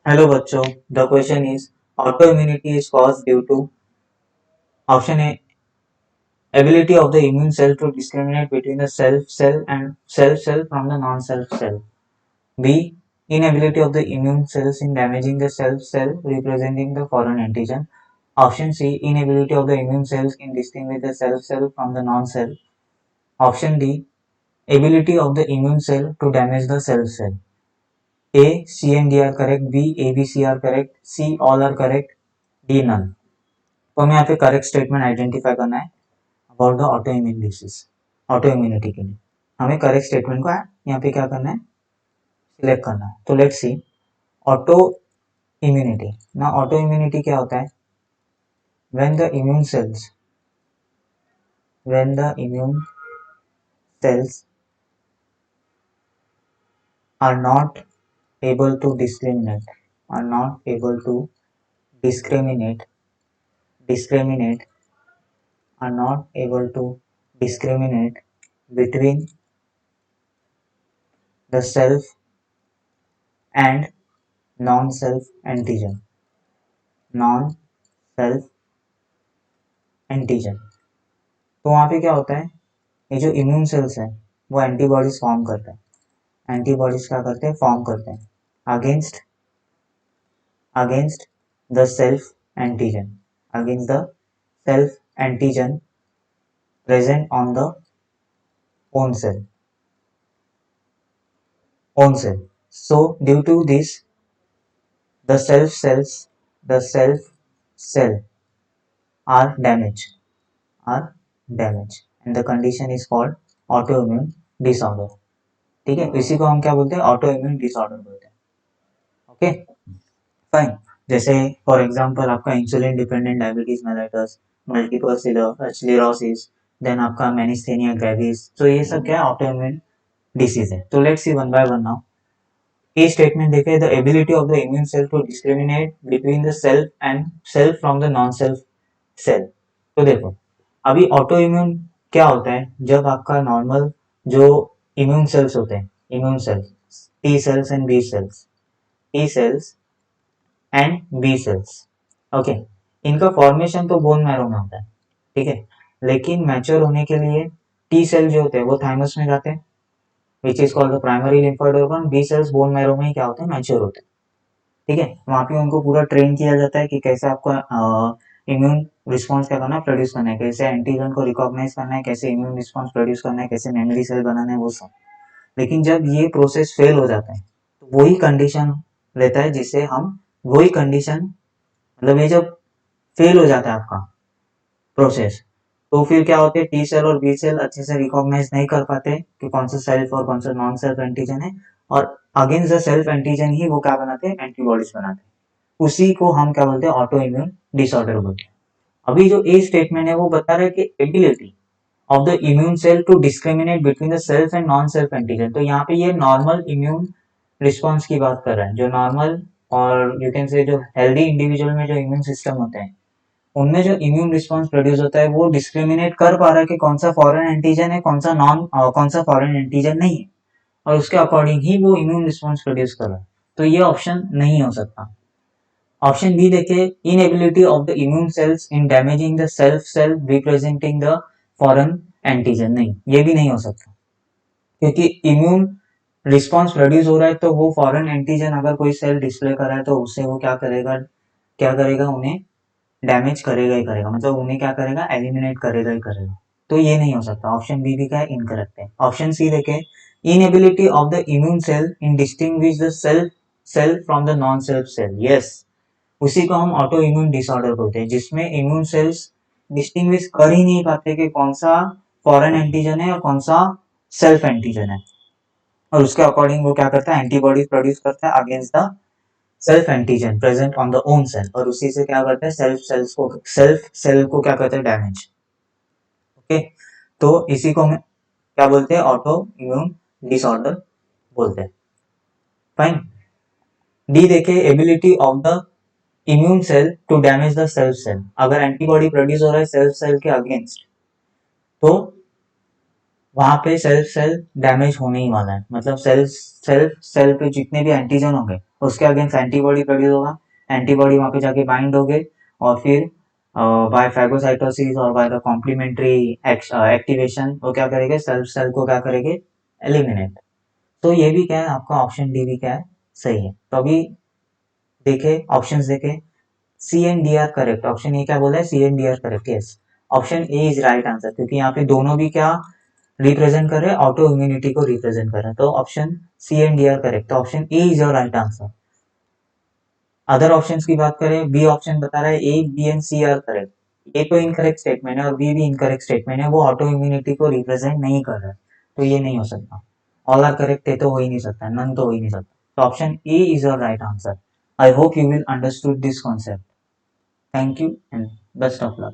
Hello बच्चों, the question is autoimmunity is caused due to option A, ability of the immune cell to discriminate between the self cell and self cell from the non-self cell. B, inability of the immune cells in damaging the self cell representing the foreign antigen. Option C, inability of the immune cells in distinguish the self cell from the non-self. Option D, ability of the immune cell to damage the self cell. A, C and D are correct. B, A, B, C are correct. C, all are correct. D, none. तो हमें यहाँ पे correct statement identify करना है about the auto immune disease, auto immunity के लिए हमें correct statement को यहाँ पे क्या करना है, सिलेक्ट करना है. तो लेट्स सी ऑटो इम्यूनिटी. ना ऑटो इम्यूनिटी क्या होता है? When the immune cells are not able to discriminate are not able to discriminate are not able to discriminate between the self and non-self antigen. non-self antigen. तो वहाँ पे क्या होता है, ये जो इम्यून सेल्स है वो एंटीबॉडीज फॉर्म करते हैं. एंटीबॉडीज क्या करते हैं, फॉर्म करते हैं against against the self antigen, against the self antigen present on the own cell. So due to this the self cell are damaged and the condition is called autoimmune disorder. ठीक है, इसी को हम क्या बोलते हैं, ऑटो इम्यून डिसऑर्डर बोलते हैं. Okay fine. जैसे फॉर एग्जांपल आपका insulin dependent diabetes mellitus, multiple sclerosis, then आपका मैनिस्थेनिया ग्रेविस. तो ये सब क्या है, ऑटो इम्यून डिसीज है. तो let's see one by one now. A statement देखे, the ability of the immune cell to discriminate between the self and self from the non self cell. तो देखो अभी ऑटो इम्यून क्या होता है, जब आपका नॉर्मल जो इम्यून सेल्स होते हैं, immune cells T cells and B cells, T cells and B cells, okay, इनका फॉर्मेशन तो बोन मैरो में होता है. ठीक है, लेकिन मैच्योर होने के लिए टी सेल जो होते हैं वो थाइमस में जाते हैं, which is called the primary lymphoid organ. B cells bone marrow में ही क्या होते हैं, मैच्योर होते हैं. ठीक है, वहां पे उनको पूरा ट्रेन किया जाता है कि कैसे आपको इम्यून रिस्पॉन्स क्या करना है, प्रोड्यूस करना है, कैसे एंटीजन को रिकॉग्नाइज करना है, कैसे इम्यून रिस्पॉन्स प्रोड्यूस करना है, कैसे मेमोरी सेल बनाना है, वो सब. लेकिन जब ये प्रोसेस फेल हो जाता है तो वही कंडीशन रहता है जिसे हम, वही कंडीशन मतलब ये जब फेल हो जाता है आपका प्रोसेस, तो फिर क्या होते हैं, टी सेल और बी सेल अच्छे से रिकॉग्नाइज नहीं कर पाते कि कौन सा सेल्फ और कौन सा नॉन सेल्फ एंटीजन है, और अगेंस्ट द सेल्फ एंटीजन ही वो क्या बनाते हैं, एंटीबॉडीज बनाते हैं. उसी को हम क्या बोलते हैं, ऑटो इम्यून डिसऑर्डर बोलते हैं. अभी जो ए स्टेटमेंट है वो बता रहा है कि ability of the immune cell to discriminate between the self and non self antigen. तो यहाँ पे ये नॉर्मल इम्यून रिस्पॉन्स की बात कर रहा है, जो नॉर्मल और यू कैन से जो हेल्दी इंडिविजुअल में जो इम्यून सिस्टम होते हैं उनमें जो इम्यून रिस्पॉन्स प्रोड्यूस होता है वो डिस्क्रिमिनेट कर पा रहा है कि कौन सा फॉरेन एंटीजन है, कौन सा फॉरेन एंटीजन नहीं है, और उसके अकॉर्डिंग ही वो इम्यून रिस्पॉन्स प्रोड्यूस कर रहा है. तो ये ऑप्शन नहीं हो सकता. ऑप्शन बी देखे, inability of the immune cells in damaging the self cell representing the foreign antigen. नहीं, ये भी नहीं हो सकता, क्योंकि इम्यून रिस्पॉन्स प्रोड्यूस हो रहा है तो वो फॉरेन एंटीजन अगर कोई सेल डिस्प्ले कर रहा है तो उससे वो क्या करेगा, उन्हें डैमेज करेगा ही करेगा, मतलब उन्हें क्या करेगा, एलिमिनेट करेगा ही करेगा. तो ये नहीं हो सकता. ऑप्शन बी भी क्या है, इनकरेक्ट है. ऑप्शन सी देखे, inability of the immune cell in distinguish the cell from the non self cell. Yes, उसी को हम ऑटो इम्यून डिसऑर्डर बोलते हैं, जिसमें इम्यून सेल्स डिस्टिंग्विश कर ही नहीं पाते कि कौन सा फॉरेन एंटीजन है और कौन सा सेल्फ एंटीजन है, और उसके अकॉर्डिंग वो क्या करता है, एंटीबॉडीज प्रोड्यूस करता है against the self antigen present on the own cell, और उसी से क्या करता है, सेल्फ सेल को क्या करता है, डैमेज. ओके, तो इसी को हम क्या बोलते हैं, ऑटो इम्यून डिसऑर्डर बोलते हैं. फाइन. डी देखे, ability of the immune cell to damage the self cell. अगर एंटीबॉडी प्रोड्यूस हो रहा है सेल्फ सेल के अगेंस्ट, तो वहां पे सेल डैमेज होने ही वाला है, मतलब सेल पे जितने भी एंटीजन होंगे उसके अगेंस्ट एंटीबॉडी प्रोड्यूस होगा, एंटीबॉडी वहां पे जाके बाइंड होगे और फिर बाय फैगोसाइटोसिस और बाय द कॉम्प्लीमेंट्री एक्टिवेशन वो क्या करेंगे, सेल को क्या करेंगे, एलिमिनेट। तो ये भी क्या है आपका ऑप्शन डी भी क्या है, सही है। तो अभी देखे ऑप्शंस देखे, C and D are correct, option A क्या बोला है, C and D are correct, yes, option A is right answer, क्योंकि यहाँ पे दोनों भी क्या रिप्रेजेंट कर रहे हैं, ऑटो इम्यूनिटी को रिप्रेजेंट कर रहे हैं, तो option C and D are correct, तो option A is your right answer. Other options की बात करें, बी ऑप्शन बता रहा है A B and C are correct, A तो इनकरेक्ट स्टेटमेंट है और बी भी इनकरेक्ट स्टेटमेंट है, वो ऑटो इम्यूनिटी को रिप्रेजेंट नहीं कर रहा है, तो ये नहीं हो सकता। ऑल आर करेक्ट है तो हो ही नहीं सकता, नन तो हो ही नहीं सकता, तो option A is your right answer. I hope you will understood this concept. Thank you and best of luck.